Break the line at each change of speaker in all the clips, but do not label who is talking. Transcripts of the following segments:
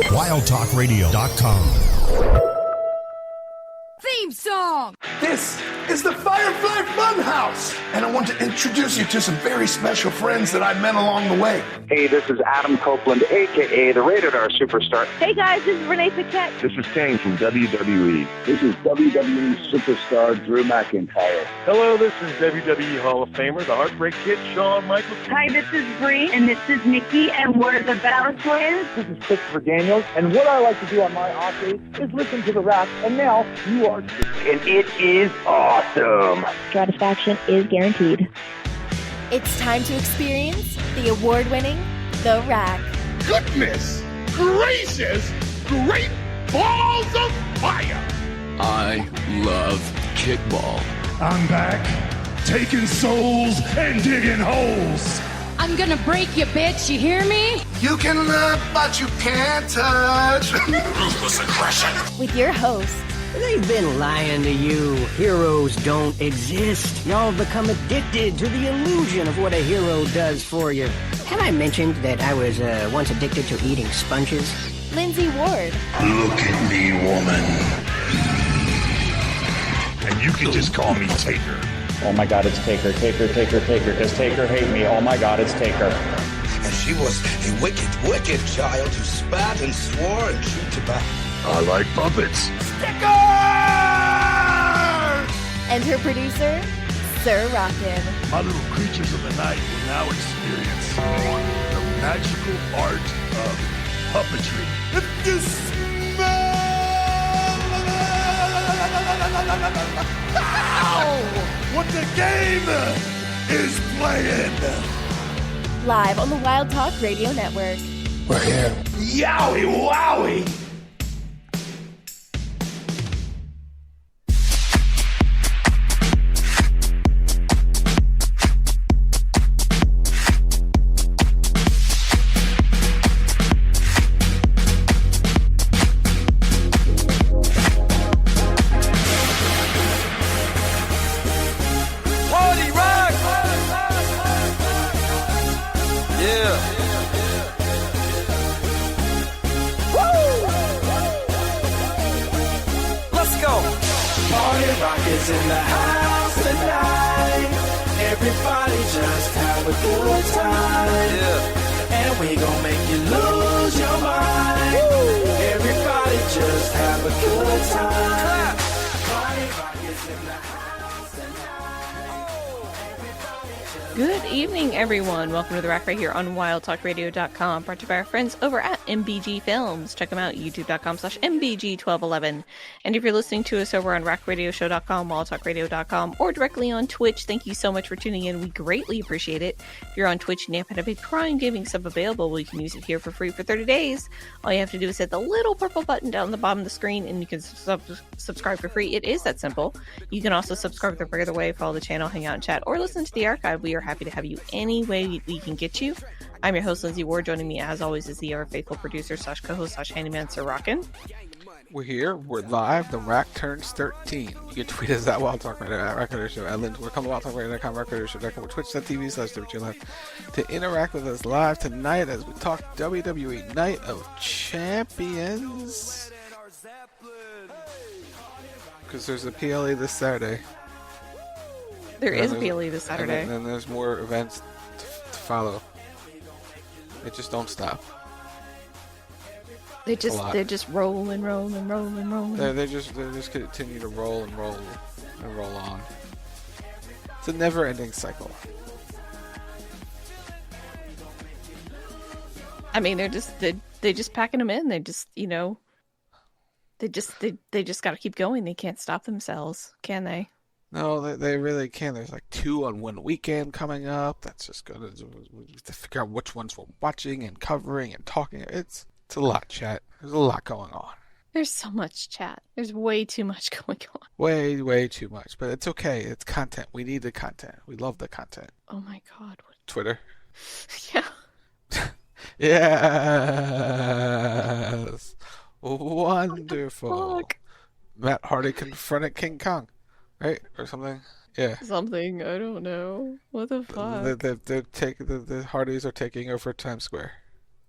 WildTalkRadio.com.
Theme song!
This is the Firefly Funhouse, and I want to introduce you to some very special friends that I met along the way.
Hey, this is Adam Copeland, a.k.a. the Rated R Superstar.
Hey guys, this is Renee Paquette.
This is Kane from WWE.
This is WWE Superstar Drew McIntyre.
Hello, this is WWE Hall of Famer, the Heartbreak Kid, Shawn Michaels.
Hi, this is Bree, and this is Nikki, and we're the Battle Twins.
This is Christopher Daniels, and what I like to do on my off days is listen to the rap, and now you are.
And it is awesome.
Satisfaction is guaranteed.
It's time to experience the award-winning The Rack.
Goodness gracious, great balls of fire!
I love kickball.
I'm back, taking souls and digging holes.
I'm gonna break you, bitch, you hear me?
You can love, but you can't touch.
Ruthless aggression.
With your host,
they've been lying to you. Heroes don't exist. Y'all become addicted to the illusion of what a hero does for you. Have I mentioned that I was once addicted to eating sponges?
Lindsey Ward.
Look at me, woman.
And you can just call me Taker.
Oh my God, it's Taker, Taker, Taker, Taker. Does Taker hate me? Oh my God, it's Taker.
And she was a wicked, wicked child who spat and swore and chewed tobacco.
I like puppets.
Stickers!
And her producer, Sir Rockin.
My little creatures of the night will now experience the magical art of puppetry.
If you smell what the game is playing.
Live on the Wild Talk Radio Network.
We're here. Yowie wowie!
In the house tonight, everybody just have a good time, and we gon' make you lose your mind. Everybody just have a good time. Party rock is in the house tonight.
Good evening, everyone. Welcome to The Rack right here on WildTalkRadio.com, brought to you by our friends over at MBG Films. Check them out, youtube.com/MBG1211. And if you're listening to us over on RackRadioshow.com, WildTalkRadio.com, or directly on Twitch, thank you so much for tuning in. We greatly appreciate it. If you're on Twitch and you happen to have a Prime Gaming sub available, well, you can use it here for free for 30 days. All you have to do is hit the little purple button down the bottom of the screen, and you can subscribe for free. It is that simple. You can also subscribe the regular way, follow the channel, hang out and chat, or listen to the archive. We are happy to have you any way we can get you. I'm your host, Lindsey Ward. Joining me, as always, is the ever faithful producer / co-host / handyman, Sir Rockin.
We're here. We're live. The Rack turns 13. You can tweet us at Wild Talk Radio, at Rack Radio Show, at Lindsey. We're coming to WildTalkRadio.com, RackRadioShow.com, Twitch.tv/WTLF to interact with us live tonight as we talk WWE Night of Champions. Because there's a PLE this Saturday.
There is a PLE this Saturday.
And then there's more events to follow. They just don't stop.
They're just rolling.
They just continue to roll and roll and roll on. It's a never-ending cycle.
I mean, they're just packing them in. They just they just got to keep going. They can't stop themselves, can they?
No, they really can. There's like 2 on one weekend coming up. That's just going to figure out which ones we're watching and covering and talking. It's a lot, chat. There's a lot going on.
There's so much chat. There's way too much going on.
Way too much. But it's okay. It's content. We need the content. We love the content.
Oh my God.
Twitter?
Yeah.
Yes. Wonderful. Matt Hardy confronted King Kong. Right? Or something? Yeah.
Something. I don't know. What the fuck?
The Hardys are taking over Times Square.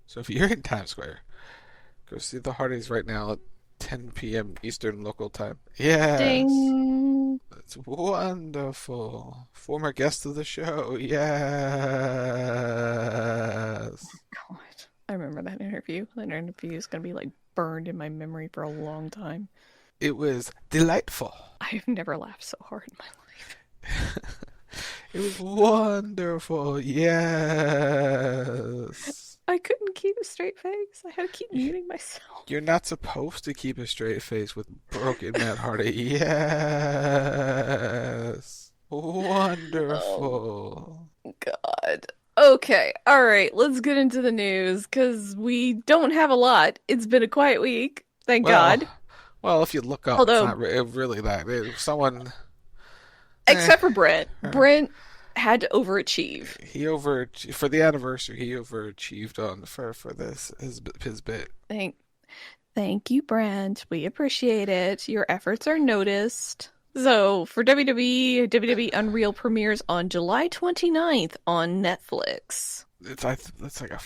So if you're in Times Square, Go see the Hardys right now at 10 p.m. Eastern local time. Yes.
Ding.
That's wonderful. Former guest of the show. Yes.
God, I remember that interview. That interview is going to be like burned in my memory for a long time.
It was delightful.
I've never laughed so hard in my life.
It was wonderful. Yes.
I couldn't keep a straight face. I had to keep muting myself.
You're not supposed to keep a straight face with broken Matt Hardy. Yes. Wonderful.
Oh, God. Okay. All right. Let's get into the news because we don't have a lot. It's been a quiet week. Thank God.
Well, if you look up,
although,
it's not really that. Someone...
Except for Brent. Brent had to overachieve.
For the anniversary. He overachieved on for this his bit.
Thank you, Brent. We appreciate it. Your efforts are noticed. So for WWE Unreal premieres on July 29th on Netflix.
It's like a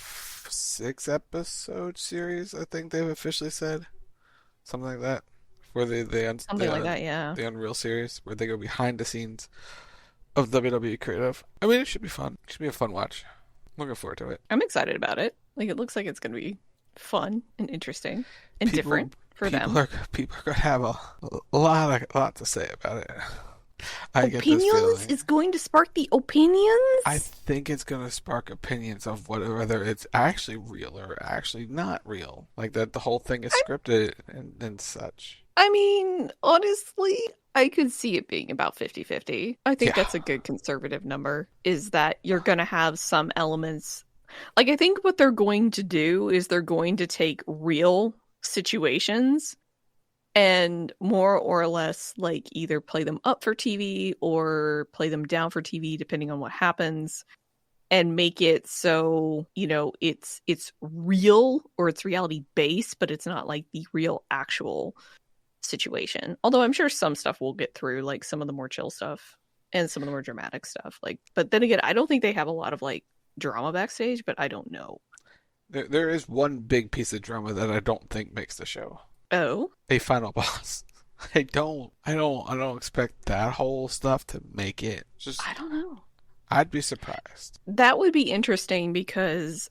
6-episode series. I think they've officially said something like that. Where the Unreal series, where they go behind the scenes of WWE creative. I mean, it should be fun. It should be a fun watch. I'm looking forward to it.
I'm excited about it. Like, it looks like it's going to be fun and interesting and different for them.
People are going to have a lot to say about it.
Opinions is going to spark the opinions?
I think it's going to spark opinions of whether it's actually real or actually not real. Like that the whole thing is scripted and such.
I mean, honestly, I could see it being about 50-50. I think that's a good conservative number, is that you're going to have some elements. Like, I think what they're going to do is they're going to take real situations and more or less, like, either play them up for TV or play them down for TV, depending on what happens, and make it so, you know, it's real or it's reality based, but it's not like the real actual situation. Although I'm sure some stuff will get through, like some of the more chill stuff and some of the more dramatic stuff. Like, but then again, I don't think they have a lot of like drama backstage, but I don't know.
There is one big piece of drama that I don't think makes the show.
Oh,
a final boss. I don't expect that whole stuff to make it.
I don't know.
I'd be surprised.
That would be interesting because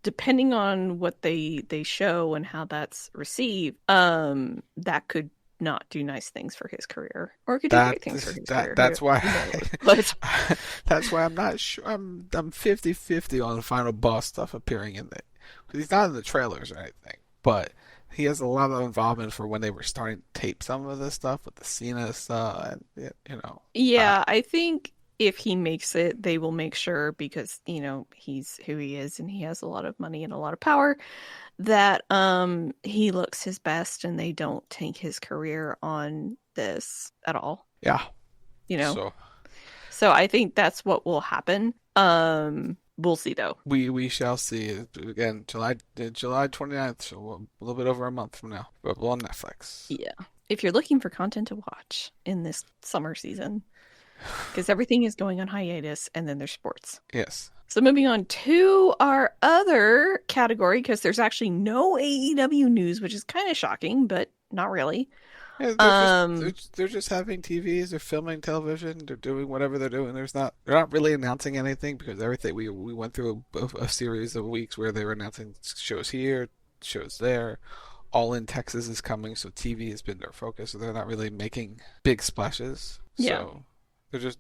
depending on what they show and how that's received, that could not do nice things for his career, or it could do great things for his career.
That's why. That's why I'm not sure. I'm 50-50 on the final boss stuff appearing in it, because he's not in the trailers or anything, but he has a lot of involvement for when they were starting to tape some of this stuff with the Cena stuff, and you know.
Yeah, I think if he makes it, they will make sure, because, you know, he's who he is and he has a lot of money and a lot of power, that he looks his best and they don't tank his career on this at all.
Yeah.
You know? So I think that's what will happen. We'll see, though.
We shall see. Again, July 29th, so a little bit over a month from now. Available on Netflix.
Yeah. If you're looking for content to watch in this summer season, because everything is going on hiatus, and then there's sports.
Yes.
So moving on to our other category, because there's actually no AEW news, which is kind of shocking, but not really.
Yeah, they're just having TVs. They're filming television. They're doing whatever they're doing. They're not really announcing anything, because everything we went through a series of weeks where they were announcing shows here, shows there. All in Texas is coming, so TV has been their focus. So they're not really making big splashes.
Yeah.
So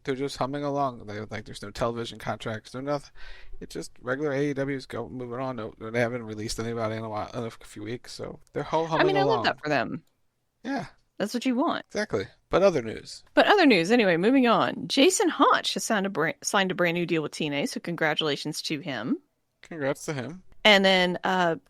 they're just humming along. There's no television contracts, no nothing. It's just regular AEW's moving on. No, they haven't released anybody in a few weeks, so they're humming along.
I love that for them.
Yeah.
That's what you want.
Exactly. But other news.
Anyway, moving on. Jason Hotch has signed a brand new deal with TNA, so congratulations to him.
Congrats to him.
And then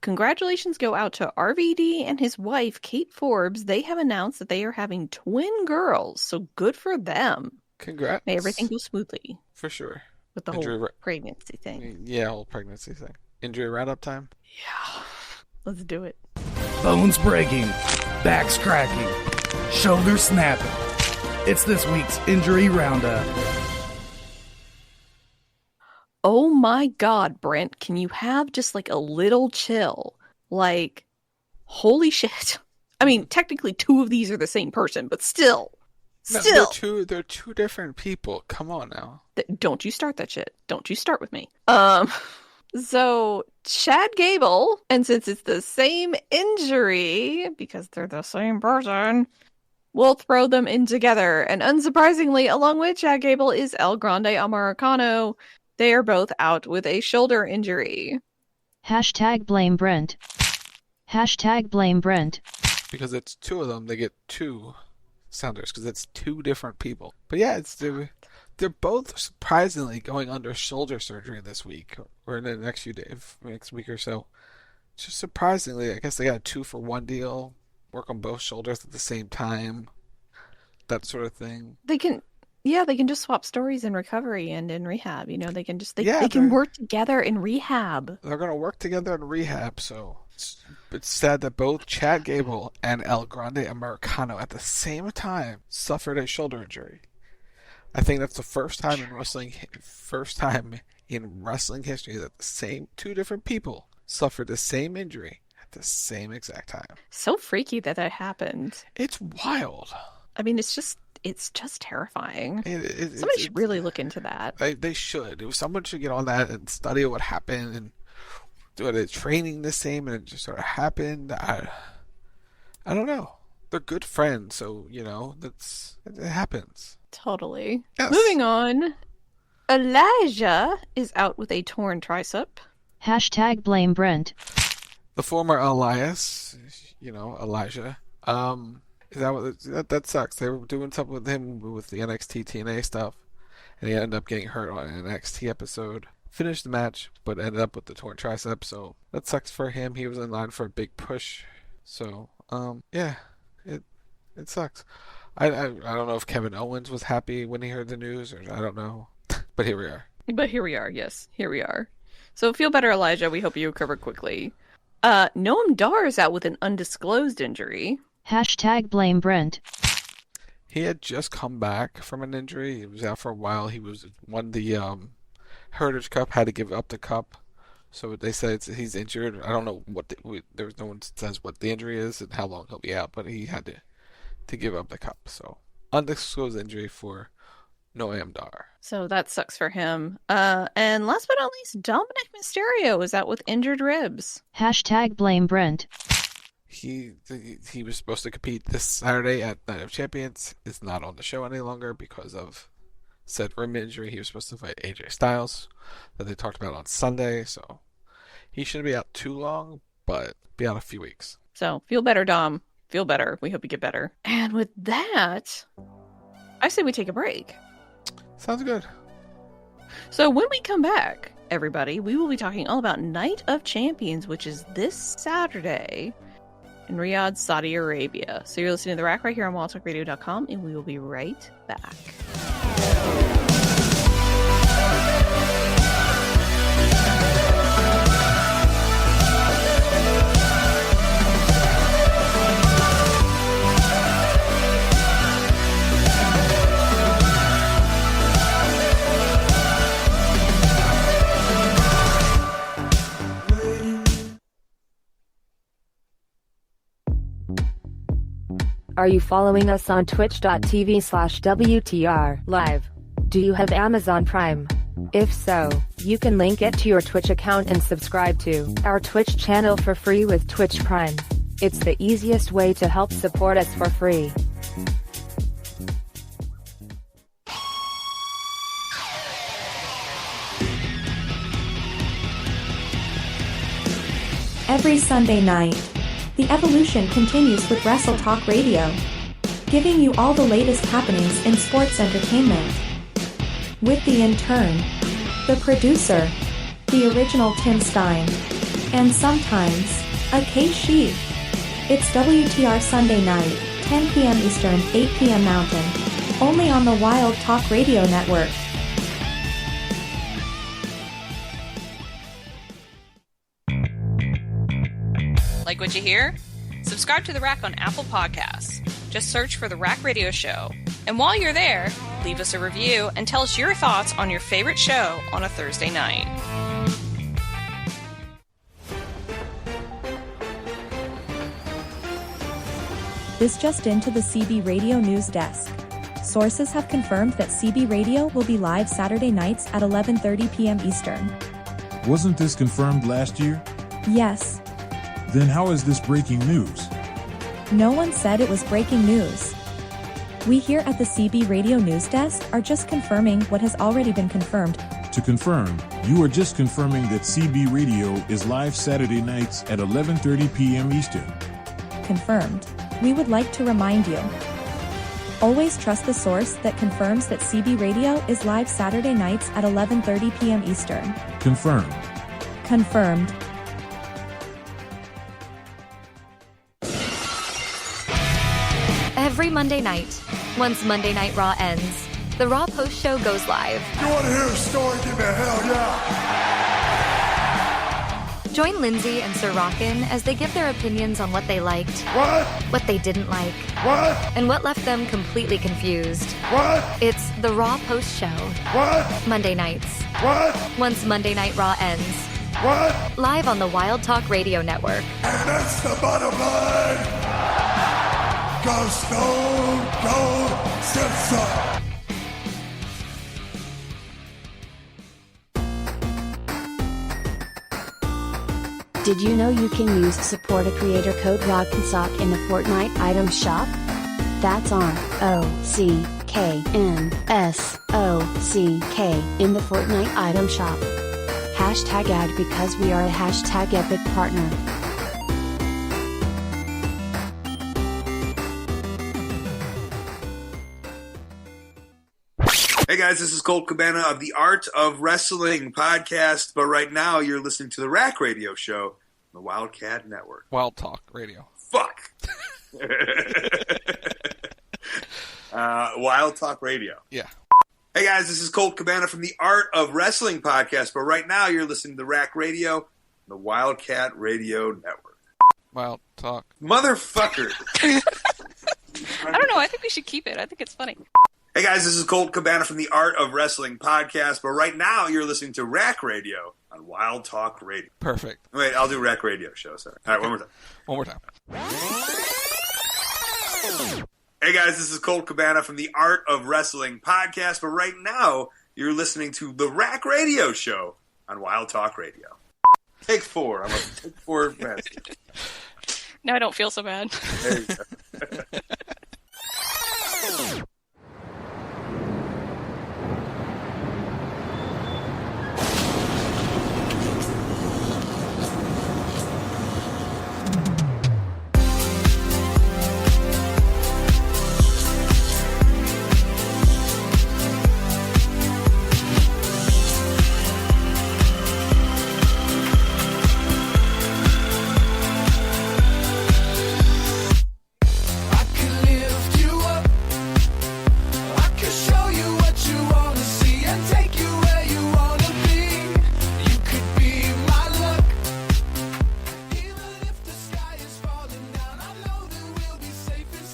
congratulations go out to RVD and his wife, Kate Forbes. They have announced that they are having twin girls, so good for them.
Congrats.
May everything go smoothly.
For sure.
With the whole pregnancy thing.
Yeah, whole pregnancy thing. Injury roundup time?
Yeah. Let's do it.
Bones breaking, backs cracking, shoulders snapping. It's this week's Injury Roundup.
Oh my God, Brent, can you have just like a little chill? Like, Holy shit. I mean, technically 2 of these are the same person, but still.
No, they're two different people. Come on now.
Don't you start that shit. Don't you start with me. So Chad Gable, and since it's the same injury, because they're the same person, we'll throw them in together. And unsurprisingly, along with Chad Gable is El Grande Americano. They are both out with a shoulder injury.
#blame Brent. #blame Brent.
Because it's 2 of them, they get 2 sounders, because it's 2 different people. But yeah, they're both surprisingly going under shoulder surgery this week, or in the next week or so. Just surprisingly, I guess they got a 2-for-1 deal, work on both shoulders at the same time, that sort of thing.
They can just swap stories in recovery and in rehab. They can work together in rehab.
They're going to work together in rehab, so it's sad that both Chad Gable and El Grande Americano at the same time suffered a shoulder injury. I think that's the first time in wrestling history that the same 2 different people suffered the same injury at the same exact time.
So freaky that happened.
It's wild.
I mean, it's just terrifying. Somebody should really look into that.
They should. Someone should get on that and study what happened and do the training the same, and it just sort of happened. I don't know. They're good friends, so it happens.
Totally.
Yes.
Moving on. Elijah is out with a torn tricep.
#blame Brent.
The former Elias, Elijah. That sucks. They were doing something with him with the NXT TNA stuff, and he ended up getting hurt on an NXT episode. Finished the match, but ended up with the torn tricep, so that sucks for him. He was in line for a big push. So, yeah, it sucks. I don't know if Kevin Owens was happy when he heard the news, or I don't know. But here we are. Yes, here we are.
So feel better, Elijah. We hope you recover quickly. Noam Dar is out with an undisclosed injury.
#blame Brent.
He had just come back from an injury. He was out for a while. He won the Heritage Cup, had to give up the cup. So they said he's injured. I don't know there's no one says what the injury is and how long he'll be out, but he had to give up the cup. So undisclosed injury for Noam Dar.
So that sucks for him. And last but not least, Dominic Mysterio is out with injured ribs.
#blame Brent.
He was supposed to compete this Saturday at Night of Champions. Is not on the show any longer because of said rib injury. He was supposed to fight AJ Styles that they talked about on Sunday. So he shouldn't be out too long, but be out a few weeks.
So feel better, Dom. Feel better. We hope you get better. And with that, I say we take a break.
Sounds good.
So when we come back, everybody, we will be talking all about Night of Champions, which is this Saturday in Riyadh, Saudi Arabia. So you're listening to The Rack right here on WildTalkRadio.com, and we will be right back.
Are you following us on twitch.tv/WTR live? Do you have Amazon Prime? If so, you can link it to your Twitch account and subscribe to our Twitch channel for free with Twitch Prime. It's the easiest way to help support us for free.
Every Sunday night, the evolution continues with Wrestle Talk Radio, giving you all the latest happenings in sports entertainment. With the intern, the producer, the original Tim Stein, and sometimes, a K-Sheep. It's WTR Sunday night, 10 p.m. Eastern, 8 p.m. Mountain, only on the Wild Talk Radio Network.
Like what you hear? Subscribe to The Rack on Apple Podcasts. Just search for The Rack Radio Show. And while you're there, leave us a review and tell us your thoughts on your favorite show on a Thursday night.
This just into the CB Radio news desk. Sources have confirmed that CB Radio will be live Saturday nights at 11:30 p.m. Eastern.
Wasn't this confirmed last year?
Yes.
Then how is this breaking news?
No one said it was breaking news. We here at the CB Radio news desk are just confirming what has already been confirmed.
To confirm, you are just confirming that CB Radio is live Saturday nights at 11:30 p.m. Eastern.
Confirmed. We would like to remind you. Always trust the source that confirms that CB Radio is live Saturday nights at 11:30 p.m. Eastern.
Confirmed.
Confirmed.
Every Monday night, once Monday Night Raw ends, the Raw Post Show goes live.
You want to hear a story? Give me a hell yeah!
Join Lindsey and Sir Rockin as they give their opinions on what they liked, what they didn't like, and what left them completely confused. It's the Raw Post Show. Monday nights. Once Monday Night Raw ends. Live on the Wild Talk Radio Network.
And that's the bottom line! Go Stone Cold Simpson!
Did you know you can use Support a Creator code ROCK'n'SOCK in the Fortnite item shop? That's on OCKNSOCK in the Fortnite item shop. Hashtag ad because we are a hashtag epic partner.
Hey guys, this is Colt Cabana of the Art of Wrestling podcast, but right now you're listening to the Rack Radio Show on the Wildcat Network.
Wild Talk Radio.
Fuck! Wild Talk Radio.
Yeah.
Hey guys, this is Colt Cabana from the Art of Wrestling podcast, but right now you're listening to the Rack Radio on the Wildcat Radio Network.
Wild Talk.
Motherfucker!
I don't know, I think we should keep it. I think it's funny.
Hey guys, this is Colt Cabana from the Art of Wrestling podcast, but right now you're listening to Rack Radio on Wild Talk Radio.
Perfect.
Wait, I'll do Rack Radio show, sorry. All right, one more time.
One more time.
Hey guys, this is Colt Cabana from the Art of Wrestling podcast, but right now you're listening to the Rack Radio show on Wild Talk Radio. Take 4. I'm a take 4 master.
Now I don't feel so bad.
There you go.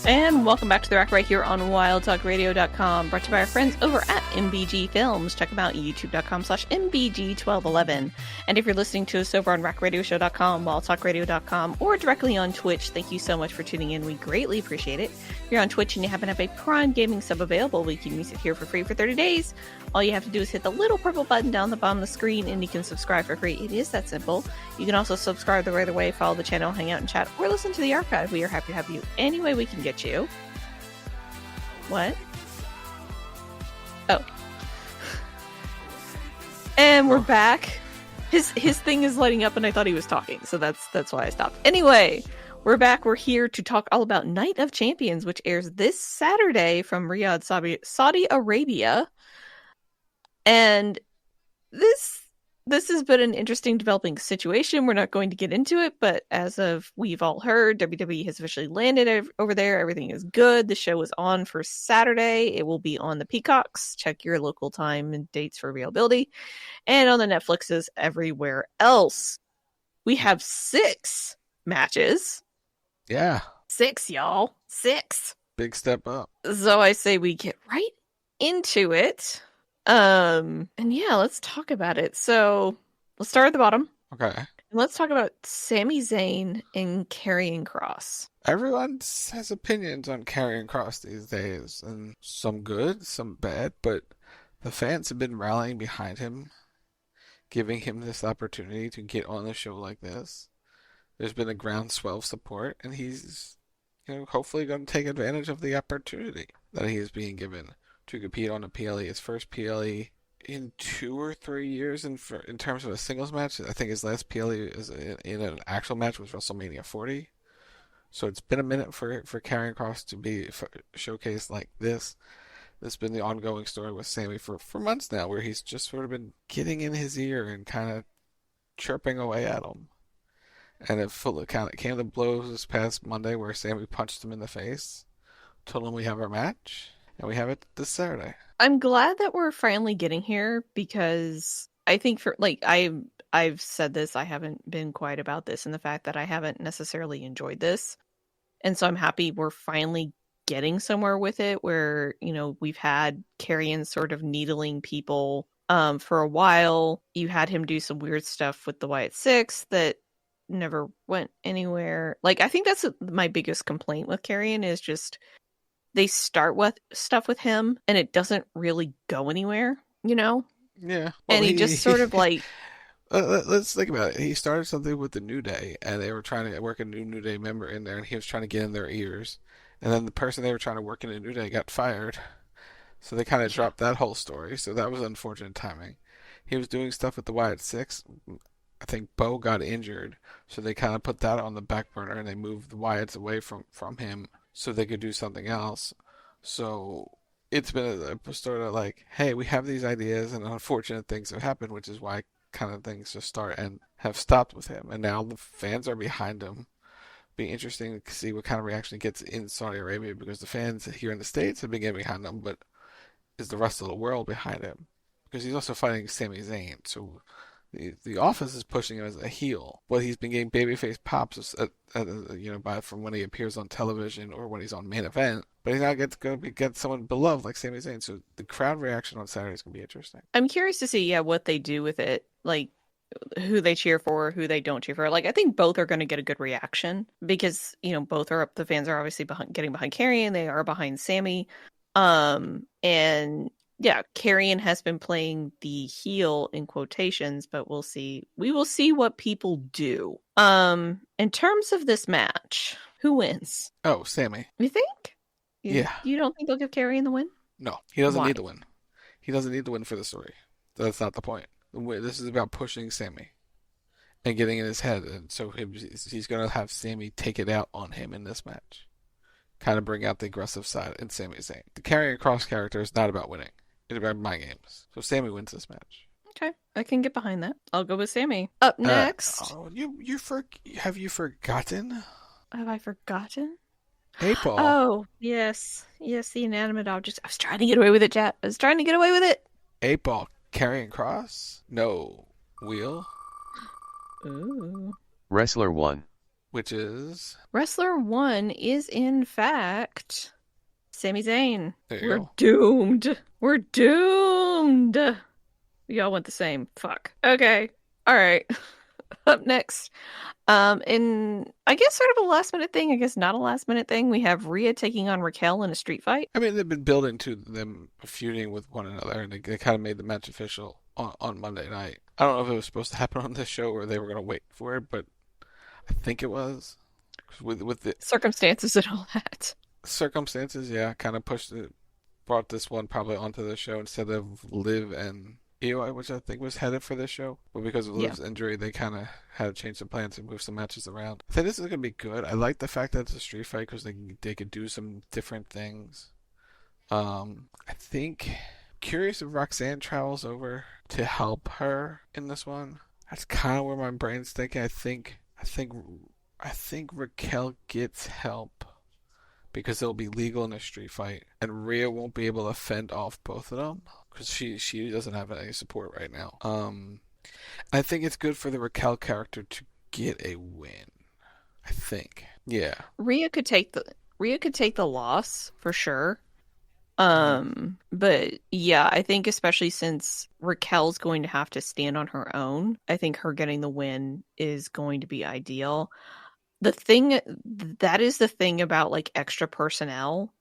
And welcome back to the Rack right here on WildTalkRadio.com, brought to you by our friends over at MBG Films. Check them out, youtube.com/MBG1211. And if you're listening to us over on RackRadioshow.com, WildTalkRadio.com, or directly on Twitch, thank you so much for tuning in. We greatly appreciate it. If you're on Twitch and you happen to have a Prime Gaming sub available, we can use it here for free for 30 days. All you have to do is hit the little purple button down the bottom of the screen and you can subscribe for free. It is that simple. You can also subscribe the right away, follow the channel, hang out and chat, or listen to the archive. We are happy to have you any way we can get you. What? Oh. And we're back. His thing is lighting up and I thought he was talking, so that's why I stopped. Anyway, we're back. We're here to talk all about Night of Champions, which airs this Saturday from Riyadh, Saudi Arabia. And this has been an interesting developing situation. We're not going to get into it, but as of we've all heard, WWE has officially landed over there. Everything is good. The show is on for Saturday. It will be on the Peacocks. Check your local time and dates for availability. And on the Netflixes everywhere else. We have 6 matches.
Yeah.
6, y'all. 6.
Big step up.
So I say we get right into it. And yeah, let's talk about it. So let's start at the bottom.
Okay.
Let's talk about Sami Zayn and Karrion Kross.
Everyone has opinions on Karrion Kross these days, and some good, some bad, but the fans have been rallying behind him, giving him this opportunity to get on a show like this. There's been a groundswell of support, and he's, hopefully going to take advantage of the opportunity that he is being given to compete on a PLE. His first PLE in 2 or 3 years in terms of a singles match. I think his last PLE is in an actual match was WrestleMania 40. So it's been a minute for Karrion Kross to be showcased like this. This has been the ongoing story with Sami for months now, where he's just sort of been getting in his ear and kind of chirping away at him. And it came to blows this past Monday where Sami punched him in the face, told him we have our match, and we have it this Saturday.
I'm glad that we're finally getting here, because I think I've said this, I haven't been quiet about this, and the fact that I haven't necessarily enjoyed this. And so I'm happy we're finally getting somewhere with it, where, we've had Karrion sort of needling people for a while. You had him do some weird stuff with the Wyatt Six that never went anywhere. I think that's my biggest complaint with Karrion, is just they start with stuff with him and it doesn't really go anywhere,
Yeah. Well,
and he just sort of
let's think about it. He started something with the New Day, and they were trying to work a New Day member in there, and he was trying to get in their ears. And then the person they were trying to work in the New Day got fired. So they kind of dropped that whole story. So that was unfortunate timing. He was doing stuff with the Wyatt Six. I think Bo got injured, so they kind of put that on the back burner, and they moved the Wyatts away from him so they could do something else. So it's been a sort of like, hey, we have these ideas, and unfortunate things have happened, which is why kind of things just start and have stopped with him. And now the fans are behind him. Be interesting to see what kind of reaction he gets in Saudi Arabia, because the fans here in the States have been getting behind him, but is the rest of the world behind him? Because he's also fighting Sami Zayn, so the office is pushing him as a heel, but he's been getting babyface pops from when he appears on television or when he's on main event. But he's not going to get someone beloved like Sami Zayn, so the crowd reaction on Saturday is going to be interesting.
I'm curious to see what they do with it, who they cheer for, who they don't cheer for. I think both are going to get a good reaction, because both are the fans are obviously getting behind Karrion, they are behind Sami, and yeah, Karrion has been playing the heel in quotations, but we'll see. We will see what people do. In terms of this match, who wins?
Oh, Sami.
You think?
Yeah.
You don't think they'll give Karrion the win?
No, he doesn't need the win. He doesn't need the win for the story. That's not the point. This is about pushing Sami and getting in his head, and so he's going to have Sami take it out on him in this match. Kind of bring out the aggressive side in Sami Zayn. The Karrion Kross character is not about winning. It's about mind games. So Sami wins this match.
Okay, I can get behind that. I'll go with Sami. Up next.
Have you forgotten?
Have I forgotten?
Hey, Paul.
Oh, yes. Yes, the inanimate object. I was trying to get away with it, chat. I was trying to get away with it.
8-Ball. Karrion Kross? No. Wheel?
Ooh.
Wrestler 1.
Which is?
Wrestler 1 is, in fact, Sami Zayn.
We're
doomed. We're doomed. We all went the same. Fuck. Okay. All right. Up next. In, I guess, sort of a last minute thing, I guess not a last minute thing, we have Rhea taking on Raquel in a street fight.
I mean, they've been building to them feuding with one another, and they kind of made the match official on Monday night. I don't know if it was supposed to happen on this show or they were going to wait for it, but I think it was. With the
circumstances and all that.
Circumstances, yeah, kind of brought this one probably onto the show instead of Liv and EOI, which I think was headed for this show. But because of Liv's injury, they kind of had to change the plans and move some matches around. I think this is going to be good. I like the fact that it's a street fight because they could do some different things. I think, curious if Roxanne travels over to help her in this one. That's kind of where my brain's thinking. I think Raquel gets help because it'll be legal in a street fight, and Rhea won't be able to fend off both of them because she doesn't have any support right now. I think it's good for the Raquel character to get a win. I think, yeah.
Rhea could take the loss for sure, But yeah, I think especially since Raquel's going to have to stand on her own, I think her getting the win is going to be ideal. That is the thing about like extra personnel.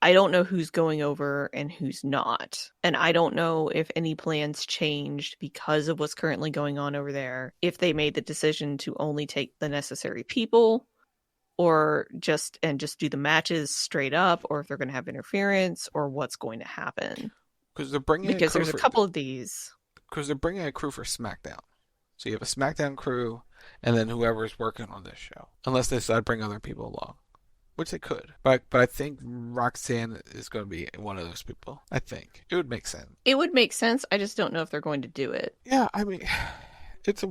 I don't know who's going over and who's not. And I don't know if any plans changed because of what's currently going on over there. If they made the decision to only take the necessary people or just do the matches straight up, or if they're going to have interference, or what's going to happen.
Because they're bringing
there's a couple of these.
Because they're bringing a crew for SmackDown. So you have a SmackDown crew, and then whoever's working on this show. Unless they decide to bring other people along. Which they could. But I think Roxanne is going to be one of those people. I think. It would make sense.
It would make sense. I just don't know if they're going to do it.
Yeah, I mean... It's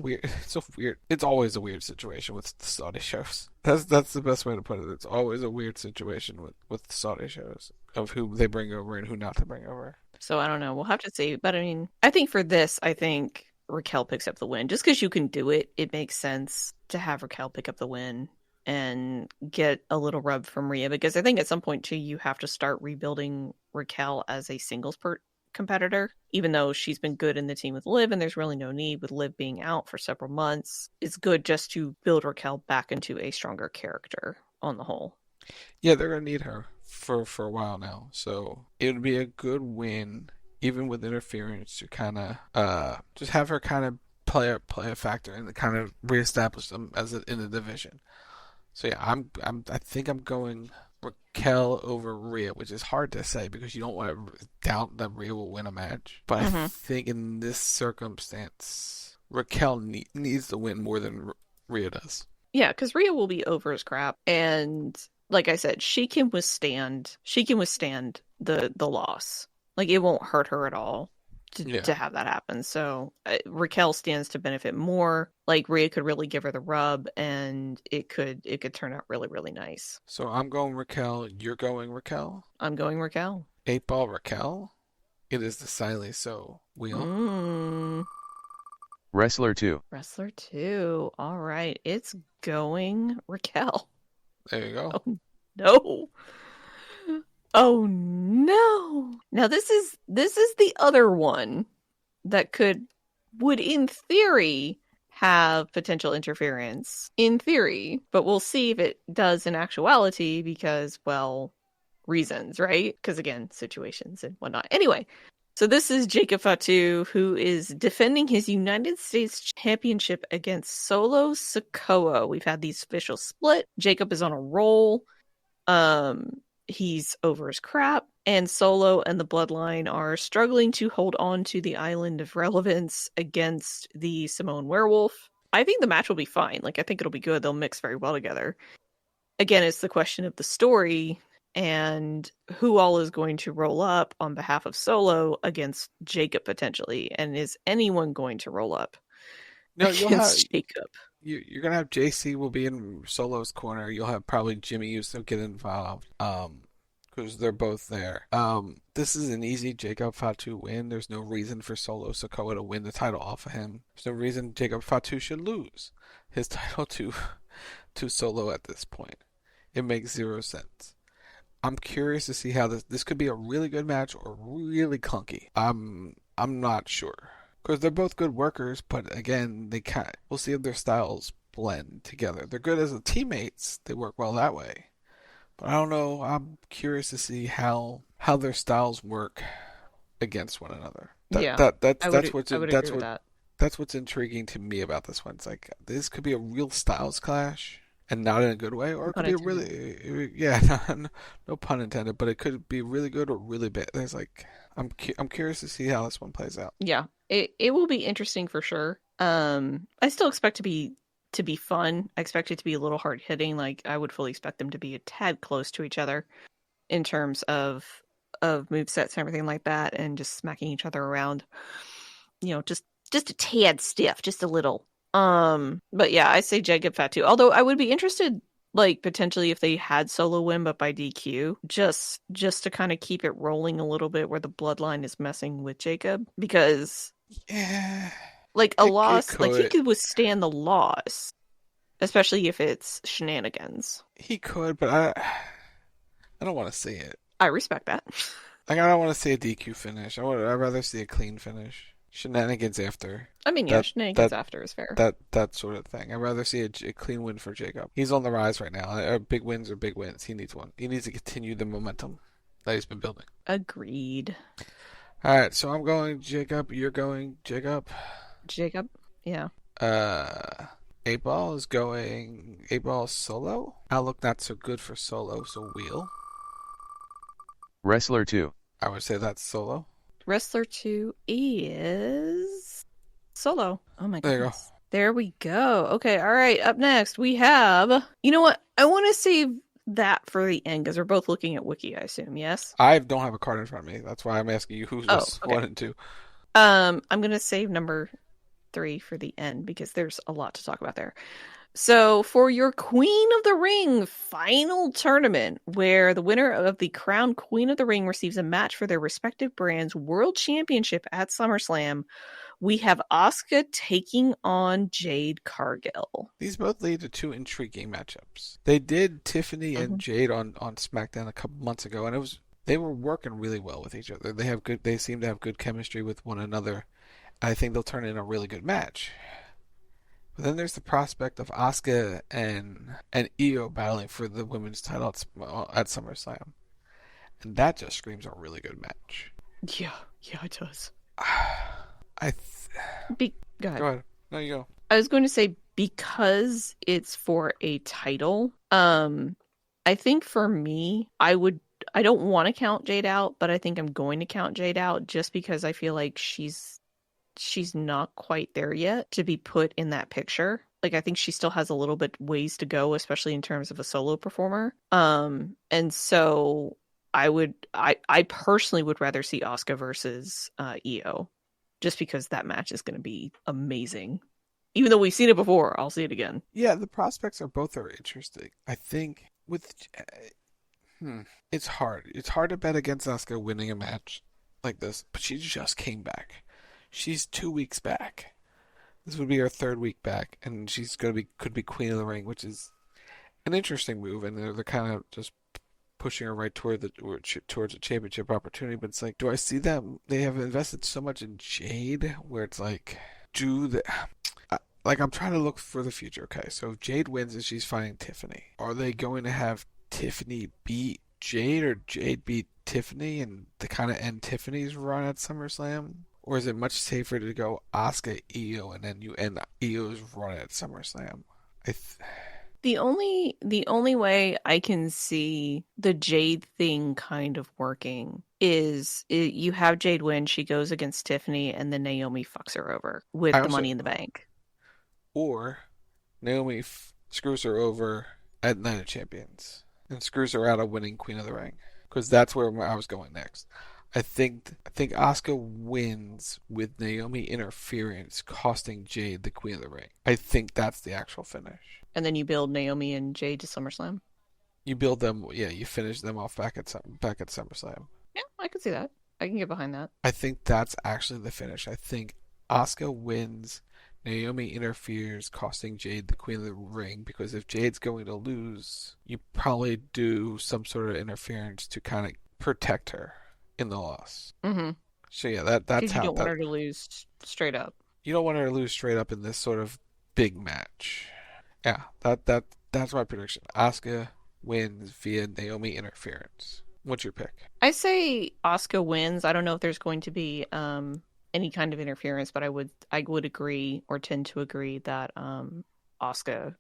always a weird situation with the Saudi shows. That's the best way to put it. It's always a weird situation with the Saudi shows of who they bring over and who not to bring over.
So I don't know. We'll have to see. But I mean, I think for this, I think Raquel picks up the win. Just because you can do it, it makes sense to have Raquel pick up the win and get a little rub from Rhea. Because I think at some point, too, you have to start rebuilding Raquel as a singles competitor, even though she's been good in the team with Liv, and there's really no need with Liv being out for several months. It's good just to build Raquel back into a stronger character on the whole.
Yeah, they're gonna need her for a while now, so it would be a good win, even with interference, to kind of just have her kind of play a factor and kind of reestablish them in the division. So yeah, I think I'm going Raquel over Rhea, which is hard to say because you don't want to doubt that Rhea will win a match. But I think in this circumstance, Raquel needs to win more than Rhea does.
Yeah, because Rhea will be over as crap, and like I said, she can withstand the loss. Like, it won't hurt her at all to have that happen. So Raquel stands to benefit more. Like, Rhea could really give her the rub, and it could turn out really, really nice.
So I'm going Raquel. You're going Raquel.
I'm going Raquel.
8-ball Raquel. It is decidedly so. Wheel.
Wrestler 2.
Wrestler 2. All right, it's going Raquel.
There you go.
Oh, no. Oh no! Now this is the other one that would in theory have potential interference. In theory, but we'll see if it does in actuality because, well, reasons, right? Because again, situations and whatnot. Anyway, so this is Jacob Fatu, who is defending his United States Championship against Solo Sikoa. We've had the official split. Jacob is on a roll. He's over his crap, and Solo and the Bloodline are struggling to hold on to the island of relevance against the Samoan Werewolf. I think the match will be fine. Like, I think it'll be good. They'll mix very well together. Again, it's the question of the story and who all is going to roll up on behalf of Solo against Jacob potentially, and is anyone going to roll up against Jacob?
You're going to have JC will be in Solo's corner. You'll have probably Jimmy Uso get involved because they're both there. This is an easy Jacob Fatu win. There's no reason for Solo Sikoa to win the title off of him. There's no reason Jacob Fatu should lose his title to Solo at this point. It makes zero sense. I'm curious to see how this could be a really good match or really clunky. I'm not sure. Because they're both good workers, but again, we'll see if their styles blend together. They're good as teammates. They work well that way. But I don't know. I'm curious to see how their styles work against one another. That's what's intriguing to me about this one. It's like, this could be a real styles clash, and not in a good way, or it could be a really, no pun intended, but it could be really good or really bad. There's like, I'm curious to see how this one plays out.
Yeah, it will be interesting for sure. I still expect to be fun. I expect it to be a little hard hitting. Like, I would fully expect them to be a tad close to each other in terms of movesets and everything like that, and just smacking each other around. You know, just a tad stiff, just a little. But yeah, I say Jacob Fatu. Although I would be interested, like, potentially if they had Solo win, but by DQ, just to kind of keep it rolling a little bit where the Bloodline is messing with Jacob, because like a loss, like he could withstand the loss, especially if it's shenanigans.
He could, but I don't want to see it.
I respect that.
Like, I don't want to see a DQ finish. I'd rather see a clean finish. Shenanigans after.
I mean, yeah, shenanigans after is fair.
That sort of thing. I'd rather see a clean win for Jacob. He's on the rise right now. Big wins are big wins. He needs one. He needs to continue the momentum that he's been building.
Agreed.
All right, so I'm going Jacob. You're going Jacob.
Jacob, yeah.
8-Ball is going 8-Ball solo. Outlook not so good for solo, so wheel.
Wrestler 2.
I would say that's solo.
Wrestler 2 is solo. Oh my god.
There you go.
There we go. Okay, all right. Up next, we have. You know what? I want to save that for the end because we're both looking at Wiki, I assume. Yes.
I don't have a card in front of me. That's why I'm asking you who's
okay.
1 and 2.
I'm gonna save number 3 for the end because there's a lot to talk about there. So for your Queen of the Ring final tournament, where the winner of the crowned Queen of the Ring receives a match for their respective brands' world championship at SummerSlam, we have Asuka taking on Jade Cargill.
These both lead to 2 intriguing matchups. They did Tiffany and Jade on SmackDown a couple months ago, and they were working really well with each other. They seem to have good chemistry with one another. I think they'll turn in a really good match. But then there's the prospect of Asuka and Io battling for the women's title at SummerSlam. And that just screams a really good match.
Yeah, it does.
Go ahead. No, you go.
I was going to say, because it's for a title, I think for me, I don't want to count Jade out, but I think I'm going to count Jade out just because I feel like she's not quite there yet to be put in that picture. Like, I think she still has a little bit ways to go, especially in terms of a solo performer. And so I personally would rather see Asuka versus Io, just because that match is going to be amazing. Even though we've seen it before, I'll see it again.
Yeah, the prospects are both very interesting. I think with it's hard. It's hard to bet against Asuka winning a match like this, but she just came back. She's 2 weeks back. This would be her 3rd week back, and she's could be Queen of the Ring, which is an interesting move. And they're kind of just pushing her right towards a championship opportunity. But it's like, do I see them? They have invested so much in Jade, where it's like, I'm trying to look for the future. Okay, so if Jade wins and she's fighting Tiffany, are they going to have Tiffany beat Jade, or Jade beat Tiffany and to kind of end Tiffany's run at SummerSlam? Or is it much safer to go Asuka, Io, and then you end Io's run at SummerSlam?
The only way I can see the Jade thing kind of working is you have Jade win, she goes against Tiffany, and then Naomi fucks her over with the Money in the Bank.
Or Naomi screws her over at Night of Champions and screws her out of winning Queen of the Ring. Because that's where I was going next. I think Asuka wins with Naomi interference, costing Jade the Queen of the Ring. I think that's the actual finish.
And then you build Naomi and Jade to SummerSlam.
You build them, yeah. You finish them off back at SummerSlam.
Yeah, I can see that. I can get behind that.
I think that's actually the finish. I think Asuka wins, Naomi interferes, costing Jade the Queen of the Ring. Because if Jade's going to lose, you probably do some sort of interference to kind of protect her in the loss.
Mm-hmm.
So yeah, that's how.
You don't want her to lose straight up.
You don't want her to lose straight up in this sort of big match. Yeah, that's my prediction. Asuka wins via Naomi interference. What's your pick?
I say Asuka wins. I don't know if there's going to be any kind of interference, but I would agree or tend to agree that Asuka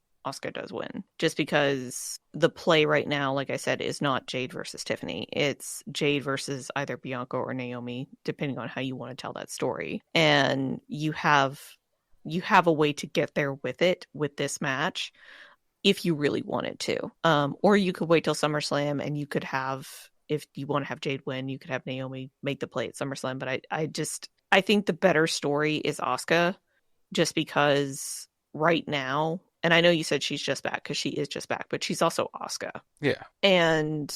does win, just because the play right now, like I said, is not Jade versus Tiffany. It's Jade versus either Bianca or Naomi, depending on how you want to tell that story. And you have a way to get there with this match if you really wanted to. Or you could wait till SummerSlam and you could have, if you want to have Jade win, you could have Naomi make the play at SummerSlam. But I think the better story is Asuka, just because right now, and I know you said she's just back, because she is just back, but she's also Asuka.
Yeah.
And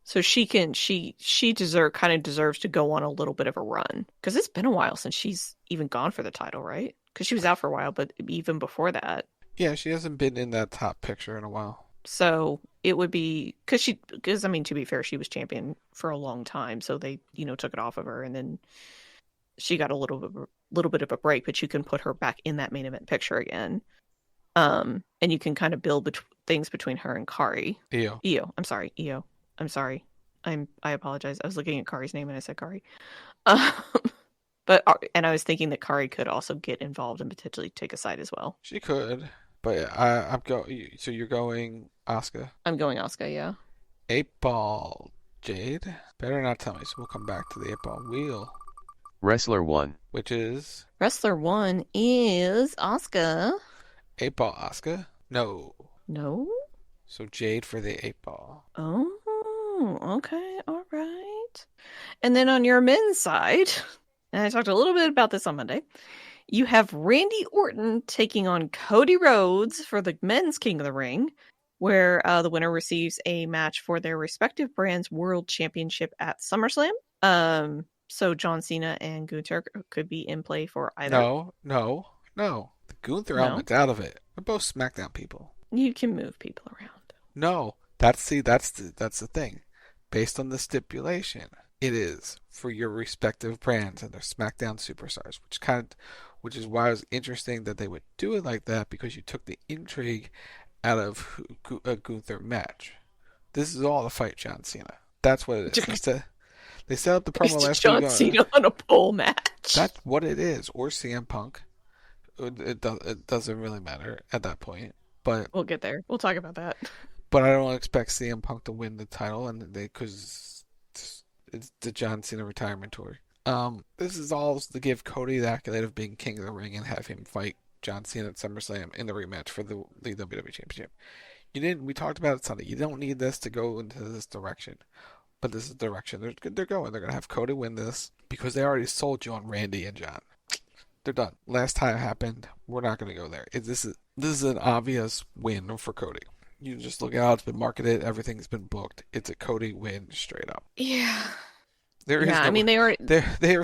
so she deserves to go on a little bit of a run, because it's been a while since she's even gone for the title, right? Because she was out for a while, but even before that.
Yeah, she hasn't been in that top picture in a while.
So it would be because I mean, to be fair, she was champion for a long time, so they took it off of her, and then she got a little bit of a break, but you can put her back in that main event picture again. And you can kind of build things between her and Kari. Io. I'm sorry. Io. I'm sorry. I apologize. I was looking at Kari's name and I said Kari. But I was thinking that Kari could also get involved and potentially take a side as well.
She could, but I'm going. So you're going Asuka?
I'm going Asuka. Yeah.
8-Ball Jade. Better not tell me. So we'll come back to the 8-Ball wheel.
Wrestler 1.
Which is?
Wrestler 1 is Asuka.
8-Ball Asuka? No.
No?
So Jade for the 8-Ball.
Oh, okay. All right. And then on your men's side, and I talked a little bit about this on Monday, you have Randy Orton taking on Cody Rhodes for the men's King of the Ring, where the winner receives a match for their respective brands' World Championship at SummerSlam. So John Cena and Gunther could be in play for either.
No. The Gunther element's out of it. They're both SmackDown people.
You can move people around.
No, that's the thing. Based on the stipulation, it is for your respective brands and their SmackDown superstars, which is why it was interesting that they would do it like that, because you took the intrigue out of a Gunther match. This is all to fight John Cena. That's what it is. They set up the promo last week.
John Cena on a pole match.
That's what it is. Or CM Punk. It doesn't really matter at that point. But
we'll get there. We'll talk about that.
But I don't expect CM Punk to win the title, because it's the John Cena retirement tour. This is all to give Cody the accolade of being King of the Ring and have him fight John Cena at SummerSlam in the rematch for the WWE Championship. We talked about it Sunday. You don't need this to go into this direction. But this is the direction they're going. They're going to have Cody win this because they already sold you on Randy and John. They're done. Last time it happened, we're not going to go there. This is an obvious win for Cody. You just look at how it's been marketed. Everything's been booked. It's a Cody win straight up.
Yeah.
There's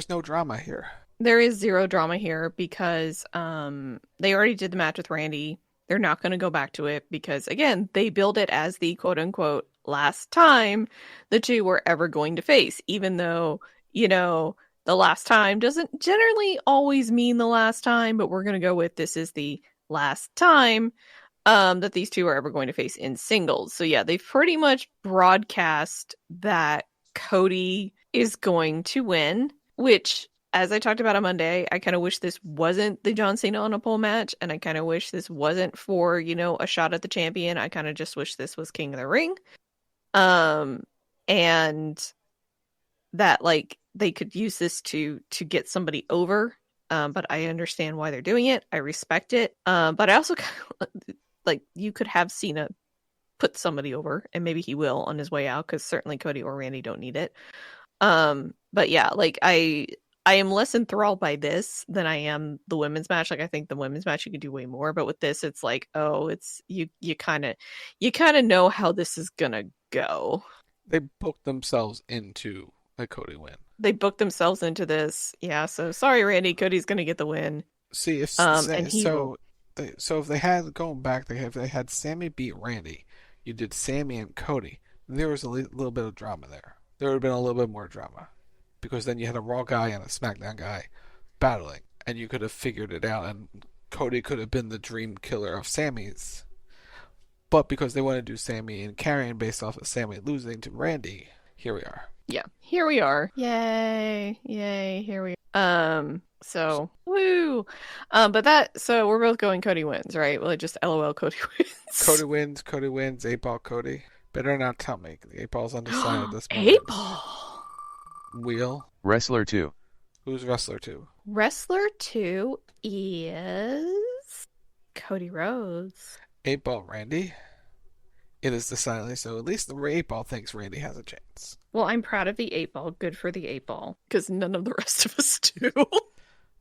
no drama here.
There is zero drama here because they already did the match with Randy. They're not going to go back to it because, again, they build it as the quote-unquote last time the two were ever going to face, even though, the last time doesn't generally always mean the last time, but we're going to go with this is the last time that these two are ever going to face in singles. So yeah, they've pretty much broadcast that Cody is going to win, which, as I talked about on Monday, I kind of wish this wasn't the John Cena on a pole match, and I kind of wish this wasn't for, a shot at the champion. I kind of just wish this was King of the Ring. And that, they could use this to get somebody over. But I understand why they're doing it. I respect it. But I also you could have Cena put somebody over, and maybe he will on his way out, because certainly Cody or Randy don't need it. But yeah, I am less enthralled by this than I am the women's match. I think the women's match you could do way more, but with this, it's it's you kind of know how this is gonna go.
They booked themselves into a Cody win.
They booked themselves into this, yeah. So sorry, Randy. Cody's gonna get the win.
See if if they had going back, if they had Sammy beat Randy, you did Sammy and Cody. There was a little bit of drama there. There would have been a little bit more drama. Because then you had a Raw guy and a SmackDown guy battling, and you could have figured it out, and Cody could have been the dream killer of Sammy's. But because they want to do Sammy and Karrion based off of Sammy losing to Randy, here we are.
Yeah, here we are. Yay, here we are. So, woo. So we're both going Cody wins, right? Well, just LOL Cody wins.
Cody wins, 8-Ball Cody. Better not tell me. The 8-Ball's undecided this moment.
8-Ball!
Wheel.
Wrestler 2.
Who's Wrestler 2?
Wrestler 2 is Cody Rhodes.
8-Ball Randy. It is decidedly so. At least the 8-Ball thinks Randy has a chance.
Well, I'm proud of the 8-Ball. Good for the 8-Ball. Because none of the rest of us do.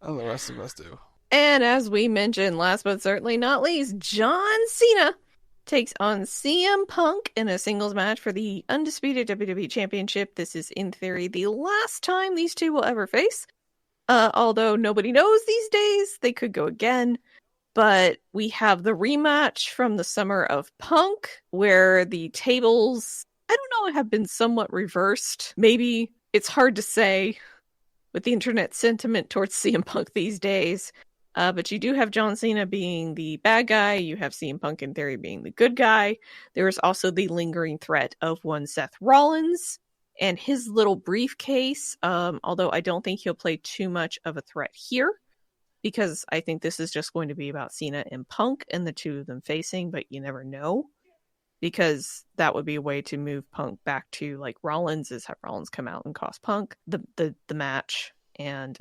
Oh, the rest of us do.
And as we mentioned, last but certainly not least, John Cena takes on CM Punk in a singles match for the undisputed WWE Championship. This is, in theory, the last time these two will ever face. Although nobody knows these days, they could go again. But we have the rematch from the summer of Punk, where the tables, I don't know, have been somewhat reversed. Maybe it's hard to say with the internet sentiment towards CM Punk these days. But you do have John Cena being the bad guy. You have CM Punk in theory being the good guy. There is also the lingering threat of one Seth Rollins and his little briefcase. Although I don't think he'll play too much of a threat here, because I think this is just going to be about Cena and Punk and the two of them facing, but you never know, because that would be a way to move Punk back to like Rollins, is have Rollins come out and cost Punk the match. And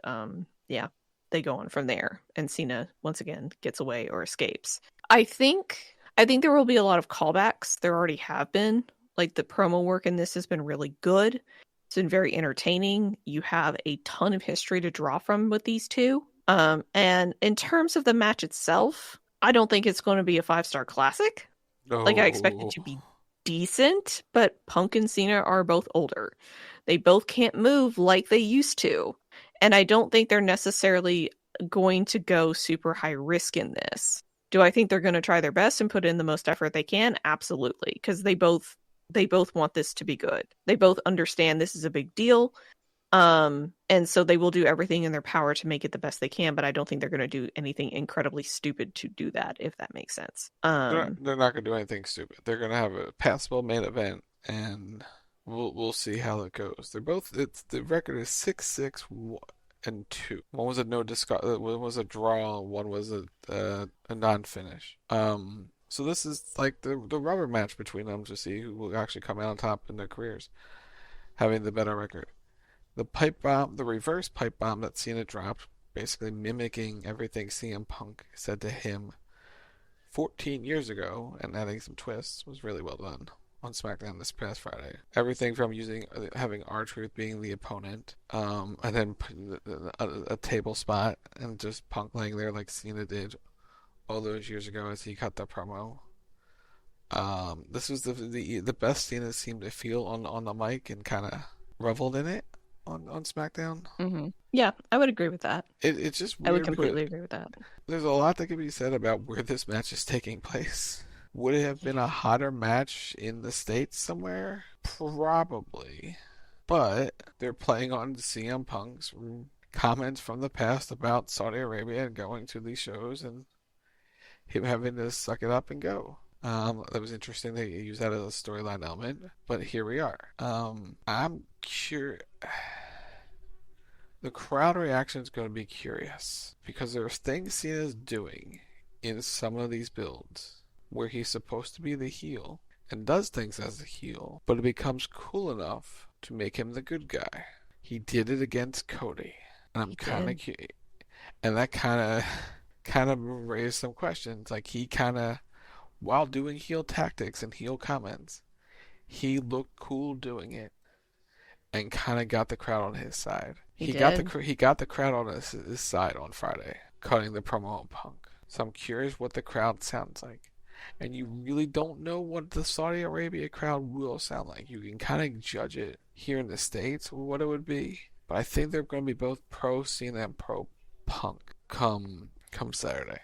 yeah, they go on from there, and Cena once again gets away or escapes. I think there will be a lot of callbacks. There already have been. Like, the promo work in this has been really good. It's been very entertaining. You have a ton of history to draw from with these two. And in terms of the match itself, I don't think it's going to be a 5-star classic. Like, I expect it to be decent, but Punk and Cena are both older. They both can't move like they used to. And I don't think they're necessarily going to go super high risk in this. Do I think they're going to try their best and put in the most effort they can? Absolutely. Because they both want this to be good. They both understand this is a big deal. And so they will do everything in their power to make it the best they can, but I don't think they're going to do anything incredibly stupid to do that, if that makes sense.
They're not going to do anything stupid. They're going to have a passable main event, and we'll see how it goes. The record is 6-6-1-2. One was a one was a draw, one was a non-finish. So this is like the rubber match between them to see who will actually come out on top in their careers, having the better record. The pipe bomb, the reverse pipe bomb that Cena dropped, basically mimicking everything CM Punk said to him 14 years ago and adding some twists, was really well done on SmackDown this past Friday. Everything from having R-Truth being the opponent, and then a table spot, and just Punk laying there like Cena did all those years ago as he cut the promo. This was the best Cena seemed to feel on the mic, and kind of reveled in it on SmackDown.
Mm-hmm. Yeah, I would agree with that.
It's just weird.
I would completely agree with that.
There's a lot that can be said about where this match is taking place. Would it have been a hotter match in the States somewhere? Probably. But they're playing on CM Punk's comments from the past about Saudi Arabia and going to these shows, and him having to suck it up and go. That was interesting. They used that as a storyline element, but here we are. I'm curious. The crowd reaction is going to be curious, because there's things Cena's doing in some of these builds where he's supposed to be the heel and does things as a heel, but it becomes cool enough to make him the good guy. He did it against Cody, and I'm kind of curious, and that kind of raised some questions. Like, he kind of, while doing heel tactics and heel comments, he looked cool doing it, and kind of got the crowd on his side. He got the crowd on his side on Friday, cutting the promo on Punk. So I'm curious what the crowd sounds like. And you really don't know what the Saudi Arabia crowd will sound like. You can kind of judge it here in the States, what it would be. But I think they're going to be both pro Cena and pro Punk come Saturday.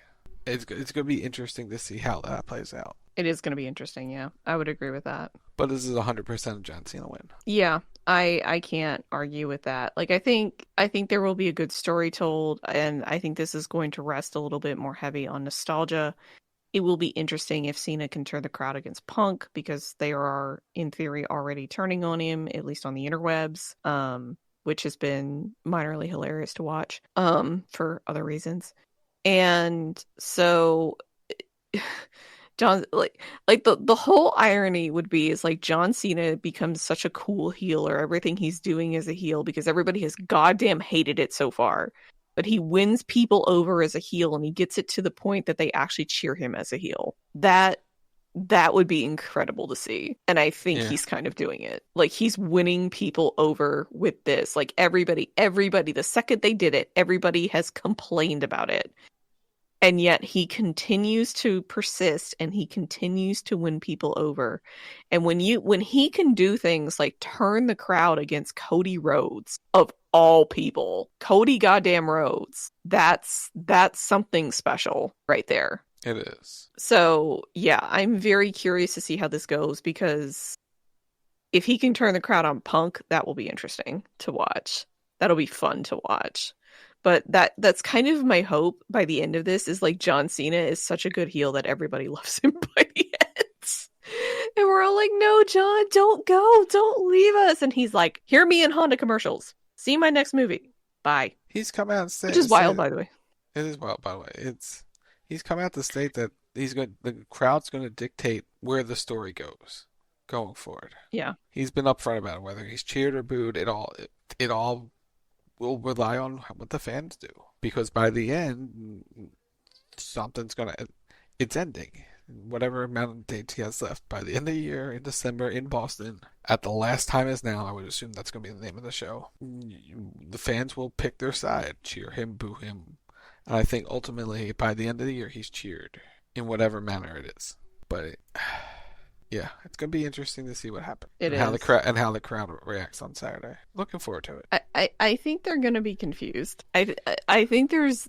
It's going to be interesting to see how that plays out.
It is going to be interesting, yeah. I would agree with that.
But this is 100% a John Cena win.
Yeah, I can't argue with that. Like, I think there will be a good story told, and I think this is going to rest a little bit more heavy on nostalgia. It will be interesting if Cena can turn the crowd against Punk, because they are, in theory, already turning on him, at least on the interwebs, which has been minorly hilarious to watch, for other reasons. And so John, like the whole irony would be is like John Cena becomes such a cool heel, or everything he's doing is a heel, because everybody has goddamn hated it so far. But he wins people over as a heel, and he gets it to the point that they actually cheer him as a heel. That would be incredible to see. And I think he's kind of doing it. Like, he's winning people over with this. Like, everybody, the second they did it, everybody has complained about it. And yet he continues to persist, and he continues to win people over. And when he can do things like turn the crowd against Cody Rhodes, of all people. Cody goddamn Rhodes. That's something special right there.
It is.
So, yeah, I'm very curious to see how this goes, because if he can turn the crowd on Punk, that will be interesting to watch. That'll be fun to watch. But that's kind of my hope by the end of this, is like John Cena is such a good heel that everybody loves him by the end. And we're all like, no, John, don't go. Don't leave us. And he's like, hear me in Honda commercials. See my next movie. Bye.
He's come out and said,
which is wild, by the way.
It is wild, by the way. He's come out to state that the crowd's going to dictate where the story goes going forward.
Yeah.
He's been upfront about it, whether he's cheered or booed. It all will rely on what the fans do, because by the end, it's ending. Whatever amount of dates he has left by the end of the year in December in Boston, at the last time is now. I would assume that's going to be the name of the show. The fans will pick their side, cheer him, boo him, and I think ultimately by the end of the year he's cheered in whatever manner it is. But yeah, it's going to be interesting to see what happens. How the crowd reacts on Saturday. Looking forward to it.
I think they're going to be confused. I think there's.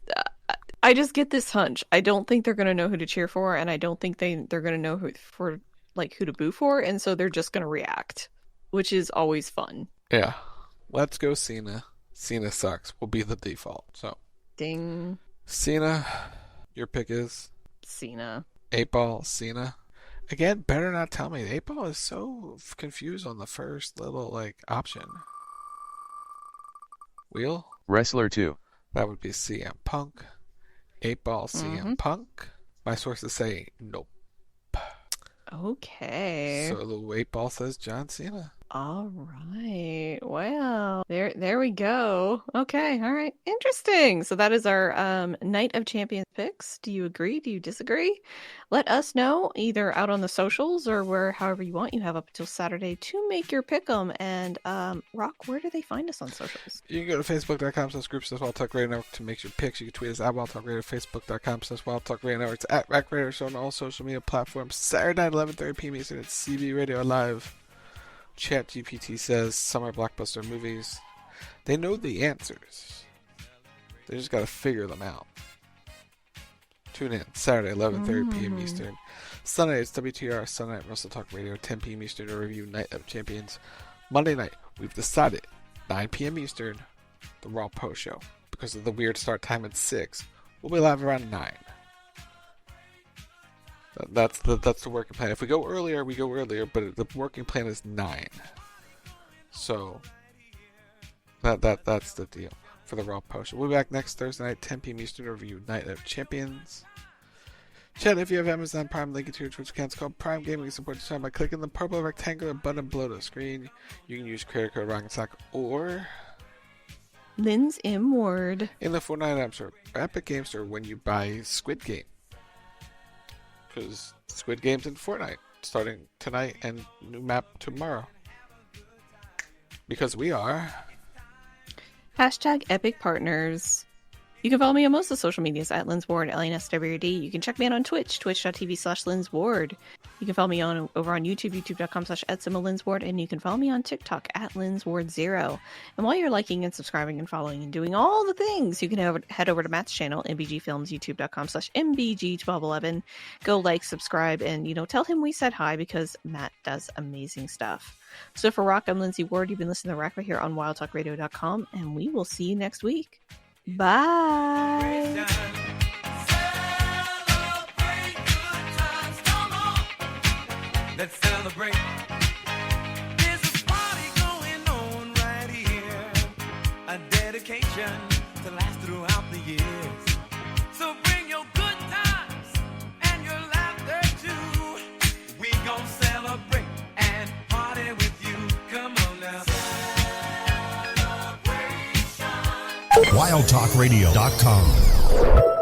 I just get this hunch. I don't think they're going to know who to cheer for, and I don't think they're going to know who to boo for, and so they're just going to react, which is always fun.
Yeah. Let's go Cena. Cena sucks will be the default. So.
Ding.
Cena, your pick is?
Cena.
8-Ball, Cena. Again, better not tell me. 8-Ball is so confused on the first little, option. Wheel?
Wrestler 2.
That would be CM Punk. 8-Ball, CM Punk. My sources say nope.
Okay.
So the 8-Ball says John Cena.
All right. Well, there we go. Okay. All right. Interesting. So that is our Night of Champions picks. Do you agree? Do you disagree? Let us know either out on the socials or however you want. You have up until Saturday to make your pick 'em. And Rock, where do they find us on socials?
You can go to facebook.com/groups/Wild Talk Radio Network to make your picks. You can tweet us at Wild Talk Radio, facebook.com/Wild Talk Radio Network. It's at Rack Radio Show on all social media platforms. Saturday night, 11:30 p.m. Eastern at CB Radio Live. ChatGPT says summer blockbuster movies. They know the answers. They just got to figure them out. Tune in Saturday, 11:30 p.m. Eastern. Sunday, it's WTR Sunday Night Wrestle Talk Radio, 10 p.m. Eastern to review Night of Champions. Monday night, we've decided 9 p.m. Eastern, the Raw Post Show. Because of the weird start time at 6, we'll be live around 9. That's the working plan. If we go earlier, we go earlier, but the working plan is 9. So that's the deal for the Raw Post. We'll be back next Thursday night, 10 p.m. Eastern to review Night of Champions. Chat, if you have Amazon Prime, link it to your Twitch account. It's called Prime Gaming. You support the channel by clicking the purple rectangular button below the screen. You can use creator code ROCK'n'SOCK or
Lindsey Ward
in the Fortnite App Store, Epic Game Store, when you buy Squid Game. Because Squid Game's in Fortnite starting tonight and new map tomorrow. Because we are
#Epic Partners. You can follow me on most of the social medias at Lindsey Ward, LNSWD. You can check me out on Twitch, twitch.tv/LindsWard. You can follow me over on YouTube, youtube.com/@LindsWard, and you can follow me on TikTok at LindsWard0. And while you're liking and subscribing and following and doing all the things, you can head over to Matt's channel, MBG Films, youtube.com/MBG1211. Go like, subscribe, and tell him we said hi, because Matt does amazing stuff. So for Rock, I'm Lindsey Ward. You've been listening to Rock right here on WildTalkRadio.com, and we will see you next week. Bye.
Let's celebrate. There's a party going on right here. A dedication to last throughout the years. So bring your good times and your laughter too. We gon' celebrate and party with you. Come on now.
WildTalkRadio.com